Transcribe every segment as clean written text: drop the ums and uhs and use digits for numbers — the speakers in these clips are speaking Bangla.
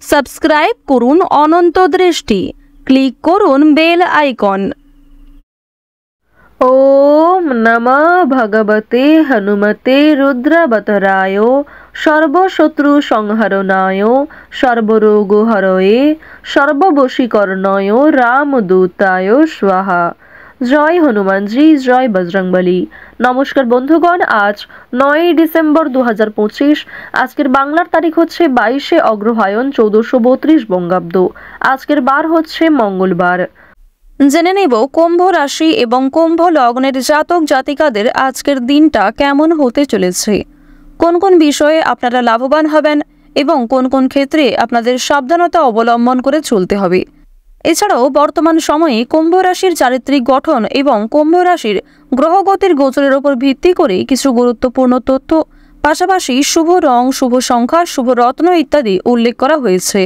সাবস্ক্রাইব করুন অনন্ত দৃষ্টি, ক্লিক করুন বেল আইকন। ওম নমঃ ভগবতে হনুমতে রুদ্রবতরায় সর্বশত্রু সংহরণায় সর্বরোগ হরয়ে সর্ববশীকরণায় রামদূতায় স্বাহা। জয় হনুমানজি, জয় বজরংবলী। নমস্কার বন্ধুগণ, আজ 9 ডিসেম্বর 2025। আজকের বাংলার তারিখ হচ্ছে 22 অগ্রহায়ণ 1432 বঙ্গাব্দ। আজকের বার হচ্ছে মঙ্গলবার। জেনে নেব কুম্ভ রাশি এবং কুম্ভ লগ্নের জাতক জাতিকাদের আজকের দিনটা কেমন হতে চলেছে, কোন কোন বিষয়ে আপনারা লাভবান হবেন এবং কোন কোন ক্ষেত্রে আপনাদের সাবধানতা অবলম্বন করে চলতে হবে। এছাড়াও বর্তমান সময়ে কুম্ভ রাশির চারিত্রিক গঠন এবং কুম্ভ রাশির গ্রহগতির গোচরের উপর ভিত্তি করে কিছু গুরুত্বপূর্ণ তথ্য, পাশাপাশি শুভ রং, শুভ সংখ্যা, শুভ রত্ন ইত্যাদি উল্লেখ করা হয়েছে।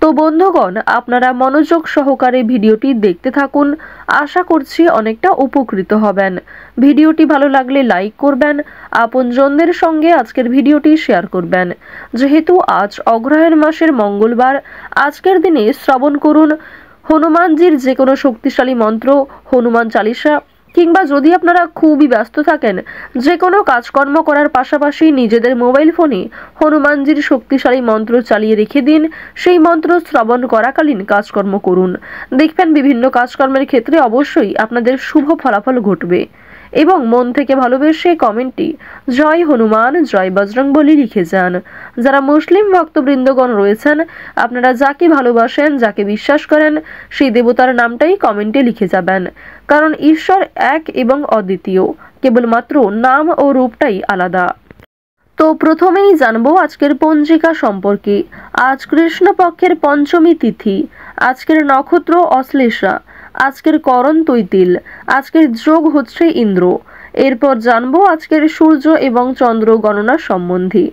তো বন্ধুগণ, আপনারা মনোযোগ সহকারে ভিডিওটি দেখতে থাকুন। আশা করছি অনেকটা উপকৃত হবেন। ভিডিওটি ভালো লাগলে লাইক করবেন, আপনজনদের সঙ্গে আজকের ভিডিওটি শেয়ার করবেন। যেহেতু আজ অগ্রহায়ণ মাসের মঙ্গলবার, আজকের দিনে শ্রবণ করুন হনুমানজির যে কোনো শক্তিশালী মন্ত্র, হনুমান চালিসা, কিংবা যদি আপনারা খুবই ব্যস্ত থাকেন, যে কোনো কাজকর্ম করার পাশাপাশি নিজেদের মোবাইল ফোনে হনুমানজির শক্তিশালী মন্ত্র চালিয়ে রেখে দিন। সেই মন্ত্র শ্রবণ করাকালীন কাজকর্ম করুন, দেখবেন বিভিন্ন কাজকর্মের ক্ষেত্রে অবশ্যই আপনাদের শুভ ফলাফল ঘটবে। এবং মন থেকে ভালোবেসে কমেন্টটি জয় হনুমান, জয় বজরংবলী লিখে যান। যারা মুসলিম ভক্তবৃন্দগণ রয়েছেন, আপনারা যাকে ভালোবাসেন, যাকে বিশ্বাস করেন, সেই দেবতার নামটাই কমেন্টে লিখে যাবেন। কারণ ঈশ্বর এক এবং অদ্বিতীয়, কেবলমাত্র নাম ও রূপটাই আলাদা। তো প্রথমেই জানবো আজকের পঞ্জিকা সম্পর্কে। আজ কৃষ্ণপক্ষের পঞ্চমী তিথি, আজকের নক্ষত্র অশ্লেষা, আজকের করণ তৈতিল, আজকের যোগ হচ্ছে ইন্দ্র। এরপর জানবো আজকের সূর্য এবং চন্দ্র গণনা সম্বন্ধে।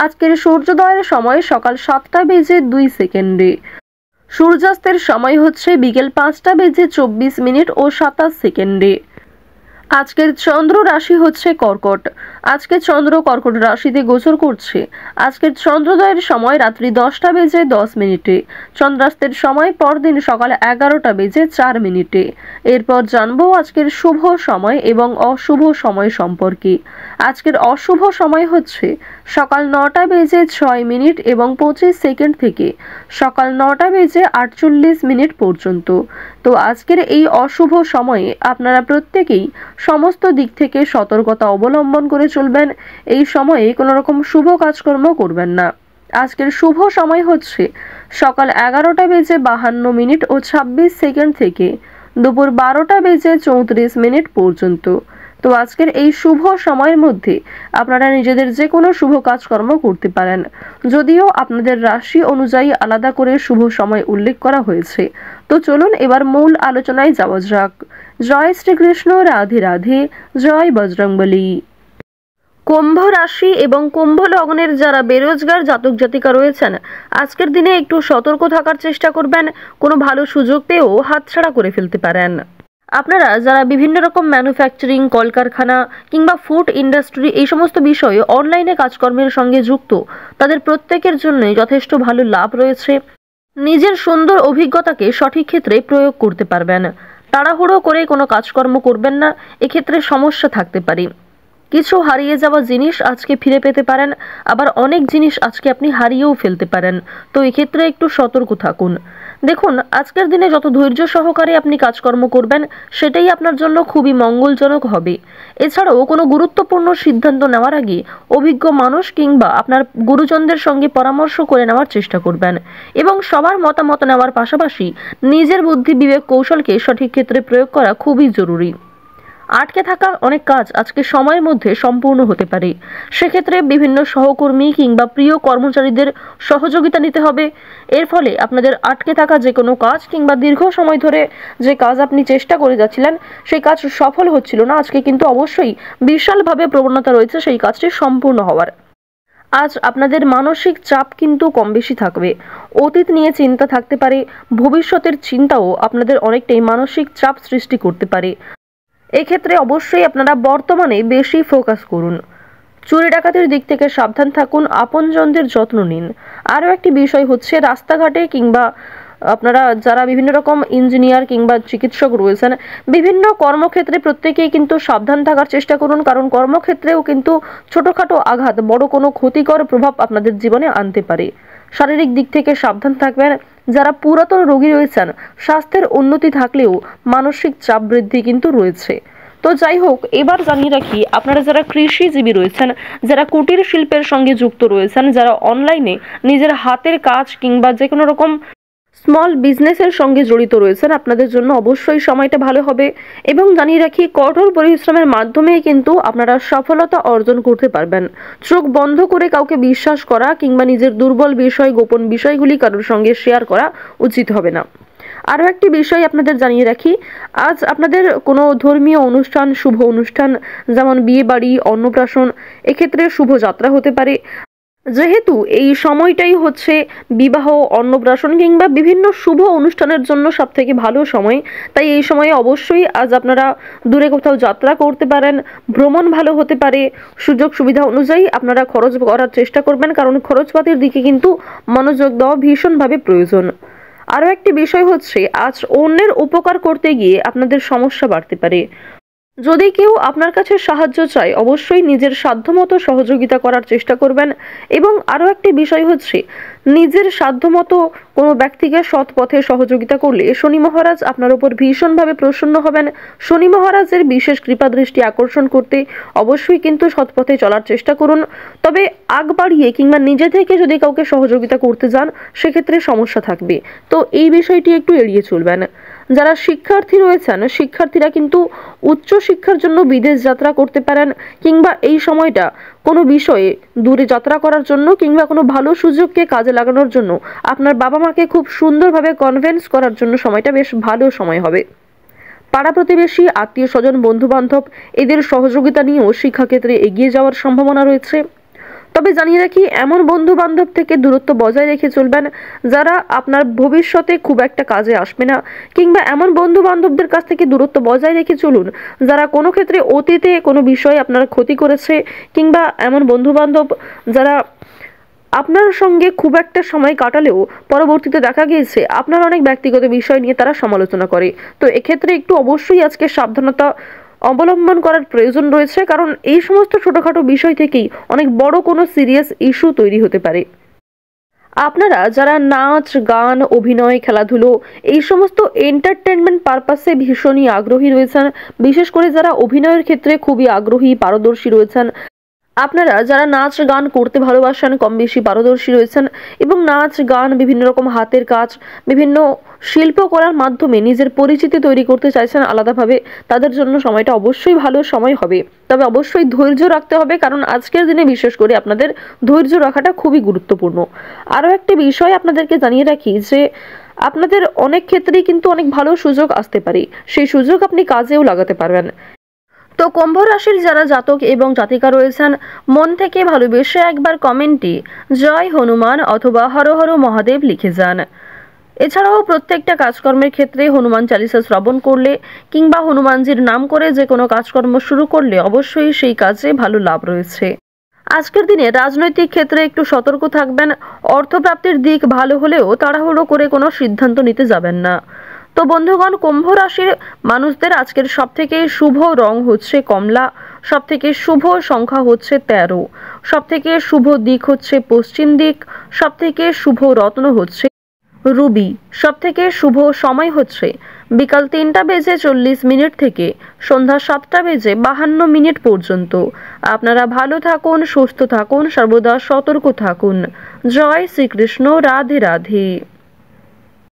আজকের সূর্যোদয়ের সময় সকাল 7:02 সূর্যাস্তের সময় হচ্ছে বিকেল 5:24 ও 27 সেকেন্ডে। আজকের চন্দ্র রাশি হচ্ছে কর্কট। আজকে চন্দ্র কর্কট রাশিতে গোচর করছে। আজকের চন্দ্রোদয়ের সময় রাত্রি 10:10। চন্দ্রাস্তের সময় পরদিন সকাল 11:04। এরপর জানবো আজকের শুভ সময় এবং অশুভ সময় সম্পর্কে। আজকের অশুভ সময় হচ্ছে সকাল 9:06 এবং 25 সেকেন্ড থেকে সকাল 9:48 পর্যন্ত। তো আজকের এই অশুভ সময়ে আপনারা প্রত্যেকেই সমস্ত দিক থেকে সতর্কতা অবলম্বন করে চলবেন। এই সময়ে কোনো রকম শুভ কাজকর্ম করবেন না। আজকের শুভ সময় হচ্ছে সকাল 11:52 ও 26 সেকেন্ড থেকে দুপুর 12:34 পর্যন্ত। তো আজকের এই শুভ সময়ের মধ্যে আপনারা নিজেদের যে কোনো শুভ কাজকর্ম করতে পারেন, যদিও আপনাদের রাশি অনুযায়ী আলাদা করে শুভ সময় উল্লেখ করা হয়েছে। তো চলুন এবার মূল আলোচনায় যাওয়া যাক। জয় শ্রীকৃষ্ণ, রাধে রাধে, জয় বজরংবলী। কুম্ভ রাশি এবং কুম্ভ লগ্নের যারা বেরোজগার জাতক জাতিকা রয়েছেন, আজকের দিনে একটু সতর্ক থাকার চেষ্টা করবেন। কোনো ভালো সুযোগ পেয়েও হাতছাড়া করে ফেলতে পারেন। আপনারা যারা বিভিন্ন রকম ম্যানুফ্যাকচারিং, কলকারখানা কিংবা ফুড ইন্ডাস্ট্রি এই সমস্ত বিষয়ে অনলাইনে কাজকর্মের সঙ্গে যুক্ত, তাদের প্রত্যেকের জন্যই যথেষ্ট ভালো লাভ রয়েছে। নিজের সুন্দর অভিজ্ঞতাকে সঠিক ক্ষেত্রে প্রয়োগ করতে পারবেন। তাড়াহুড়ো করে কোনো কাজকর্ম করবেন না, এক্ষেত্রে সমস্যা থাকতে পারে। কিছু হারিয়ে যাওয়া জিনিস আজকে ফিরে পেতে পারেন, আবার অনেক জিনিস আজকে আপনি হারিয়েও ফেলতে পারেন। তো এক্ষেত্রে একটু সতর্ক থাকুন। দেখুন, আজকের দিনে যত ধৈর্য সহকারে আপনি কাজকর্ম করবেন, সেটাই আপনার জন্য খুবই মঙ্গলজনক হবে। এছাড়াও কোনো গুরুত্বপূর্ণ সিদ্ধান্ত নেওয়ার আগে অভিজ্ঞ মানুষ কিংবা আপনার গুরুজনদের সঙ্গে পরামর্শ করে নেওয়ার চেষ্টা করবেন এবং সবার মতামত নেওয়ার পাশাপাশি নিজের বুদ্ধি, বিবেক, কৌশলকে সঠিক ক্ষেত্রে প্রয়োগ করা খুবই জরুরি। আটকে থাকা অনেক কাজ আজকে সময়ের মধ্যে সম্পূর্ণ হতে পারে। সেক্ষেত্রে বিভিন্ন সহকর্মী কিংবা প্রিয় কর্মচারীদের সহযোগিতা নিতে হবে। এর ফলে আপনাদের আটকে থাকা যে কোনো কাজ কিংবা দীর্ঘ সময় ধরে যে কাজ আপনি চেষ্টা করে যাচ্ছিলেন, সেই কাজ সফল হচ্ছিল না, আজকে কিন্তু অবশ্যই বিশালভাবে প্রবণতা রয়েছে সেই কাজটি সম্পূর্ণ হওয়ার। আজ আপনাদের মানসিক চাপ কিন্তু কম বেশি থাকবে। অতীত নিয়ে চিন্তা থাকতে পারে, ভবিষ্যতের চিন্তাও আপনাদের অনেকটাই মানসিক চাপ সৃষ্টি করতে পারে। এক্ষেত্রে অবশ্যই আপনারা বর্তমানে বেশি ফোকাস করুন। চুরি ডাকাতির দিক থেকে সাবধান থাকুন, আপনজনদের যত্ন নিন। আরও একটি বিষয় হচ্ছে রাস্তাঘাটে কিংবা আপনারা যারা বিভিন্ন রকম ইঞ্জিনিয়ার কিংবা চিকিৎসক রয়েছেন, বিভিন্ন কর্মক্ষেত্রে প্রত্যেকেই কিন্তু সাবধান থাকার চেষ্টা করুন, কারণ কর্মক্ষেত্রেও কিন্তু ছোটখাটো আঘাত বড় কোনো ক্ষতিকর প্রভাব আপনাদের জীবনে আনতে পারে। শারীরিক দিক থেকে সাবধান থাকবেন। যারা পুরাতন রোগী রয়েছেন, স্বাস্থ্যের উন্নতি থাকলেও মানসিক চাপ বৃদ্ধি কিন্তু রয়েছে। তো যাই হোক, এবার জানিয়ে রাখি আপনারা যারা কৃষিজীবী রয়েছেন, যারা কুটির শিল্পের সঙ্গে যুক্ত রয়েছেন, যারা অনলাইনে নিজের হাতের কাজ কিংবা যে কোনো রকম স্মল বিজনেসের সঙ্গে জড়িত রয়েছেন, আপনাদের জন্য অবশ্যই সময়টা ভালো হবে। এবং জানিয়ে রাখি কঠোর পরিশ্রমের মাধ্যমে কিন্তু আপনারা সফলতা অর্জন করতে পারবেন। চোখ বন্ধ করে কাউকে বিশ্বাস করা কিংবা নিজের দুর্বল বিষয়, গোপন বিষয়গুলি কারোর সঙ্গে শেয়ার করা উচিত হবে না। আরও একটি বিষয় আপনাদের জানিয়ে রাখি, আজ আপনাদের কোনো ধর্মীয় অনুষ্ঠান, শুভ অনুষ্ঠান যেমন বিয়ে বাড়ি, অন্নপ্রাশন, এক্ষেত্রে শুভ যাত্রা হতে পারে। যেহেতু এই সময়টাই হচ্ছে বিবাহ, অন্নপ্রাশন কিংবা বিভিন্ন শুভ অনুষ্ঠানের জন্য সবথেকে ভালো সময়, তাই এই সময়ে অবশ্যই আজ আপনারা দূরে কোথাও যাত্রা করতে পারেন, ভ্রমণ ভালো হতে পারে। সুযোগ সুবিধা অনুযায়ী আপনারা খরচ করার চেষ্টা করবেন, কারণ খরচপাতির দিকে কিন্তু মনোযোগ দেওয়া ভীষণভাবে প্রয়োজন। আরও একটি বিষয় হচ্ছে আজ অন্যের উপকার করতে গিয়ে আপনাদের সমস্যা বাড়তে পারে। যদি কেউ আপনার কাছে সাহায্য চায়, অবশ্যই নিজের সাধ্যমতো সহযোগিতা করার চেষ্টা করবেন। এবং আরও একটি বিষয় হচ্ছে নিজের সাধ্যমতো কোনো ব্যক্তিকে সৎ পথে সহযোগিতা করলে শনি মহারাজ আপনার উপর ভীষণভাবে প্রসন্ন হবেন। শনি মহারাজের বিশেষ কৃপা দৃষ্টি আকর্ষণ করতে অবশ্যই কিন্তু সৎ পথে চলার চেষ্টা করুন। তবে আগ বাড়িয়ে কিংবা নিজে থেকে যদি কাউকে সহযোগিতা করতে যান, সেক্ষেত্রে সমস্যা থাকবে, তো এই বিষয়টি একটু এড়িয়ে চলবেন। যারা শিক্ষার্থী রয়েছেন, শিক্ষার্থীরা কিন্তু উচ্চ শিক্ষার জন্য বিদেশ যাত্রা করতে পারেন, কিংবা এই সময়টা কোনো বিষয়ে দূরে যাত্রা করার জন্য কিংবা কোনো ভালো সুযোগকে কাজে লাগানোর জন্য আপনার বাবা মাকে খুব সুন্দরভাবে কনভিন্স করার জন্য সময়টা বেশ ভালো সময় হবে। পাড়া প্রতিবেশী, আত্মীয় স্বজন, বন্ধু বান্ধব এদের সহযোগিতা নিয়েও শিক্ষাক্ষেত্রে এগিয়ে যাওয়ার সম্ভাবনা রয়েছে। তবে জানিয়ে রাখি এমন বন্ধু বান্ধব থেকে দূরত্ব বজায় রেখে চলবেন যারা আপনার ভবিষ্যতে খুব একটা কাজে আসবে না, কিংবা এমন বন্ধু বান্ধবদের কাছ থেকে দূরত্ব বজায় রেখে চলুন যারা কোনো ক্ষেত্রে অতীতে কোনো বিষয়ে আপনার ক্ষতি করেছে, কিংবা এমন বন্ধু বান্ধব যারা আপনার সঙ্গে খুব একটা সময় কাটালেও পরবর্তীতে দেখা গিয়েছে আপনার অনেক ব্যক্তিগত বিষয় নিয়ে তারা সমালোচনা করে। তো এক্ষেত্রে একটু অবশ্যই আজকে সাবধানতা অবলম্বন করার প্রয়োজন রয়েছে, কারণ এই সমস্ত ছোটখাটো বিষয় থেকেই অনেক বড় কোনো সিরিয়াস ইস্যু তৈরি হতে পারে। আপনারা যারা নাচ, গান, অভিনয়, খেলাধুলো এই সমস্ত এন্টারটেনমেন্ট পারপাসে ভীষণই আগ্রহী রয়েছেন, বিশেষ করে যারা অভিনয়ের ক্ষেত্রে খুবই আগ্রহী, পারদর্শী রয়েছেন, আপনারা যারা নাচ গান করতে ভালোবাসেন, কম বেশি পারদর্শী রয়েছেন এবং নাচ গান, বিভিন্ন রকম হাতের কাজ, বিভিন্ন শিল্প করার মাধ্যমে নিজের পরিচিতি তৈরি করতে চাইছেন আলাদাভাবে, তাদের জন্য সময়টা অবশ্যই ভালো সময় হবে। তবে অবশ্যই ধৈর্য রাখতে হবে, কারণ আজকের দিনে বিশেষ করে আপনাদের ধৈর্য রাখাটা খুবই গুরুত্বপূর্ণ। আরও একটি বিষয় আপনাদেরকে জানিয়ে রাখি যে আপনাদের অনেক ক্ষেত্রেই কিন্তু অনেক ভালো সুযোগ আসতে পারে, সেই সুযোগ আপনি কাজেও লাগাতে পারবেন। তো কুম্ভ রাশির যারা জাতক এবং জাতিকা রয়েছেন, মন থেকে ভালোবেসে একবার কমেন্টে জয় হনুমান অথবা হর হর মহাদেব লিখে যান। এছাড়াও প্রত্যেকটা কাজকর্মের ক্ষেত্রে হনুমান চালিসা শ্রবণ করলে কিংবা হনুমানজির নাম করে যে কোনো কাজকর্ম শুরু করলে অবশ্যই সেই কাজে ভালো লাভ রয়েছে। আজকের দিনে রাজনৈতিক ক্ষেত্রে একটু সতর্ক থাকবেন। অর্থপ্রাপ্তির দিক ভালো হলেও তাড়াহুড়ো করে কোনো সিদ্ধান্ত নিতে যাবেন না। তো বন্ধুগণ, কুম্ভ রাশির মানুষদের আজকের সবথেকে শুভ রং হচ্ছে কমলা, সবথেকে শুভ সংখ্যা হচ্ছে 13, সবথেকে শুভ দিক হচ্ছে পশ্চিম দিক, সবথেকে শুভ রত্ন হচ্ছে রুবি, সবথেকে শুভ সময় হচ্ছে বিকাল 3:40 থেকে সন্ধ্যা 7:52 পর্যন্ত। আপনারা ভালো থাকুন, সুস্থ থাকুন, সর্বদা সতর্ক থাকুন। জয় শ্রীকৃষ্ণ। রাধে রাধে।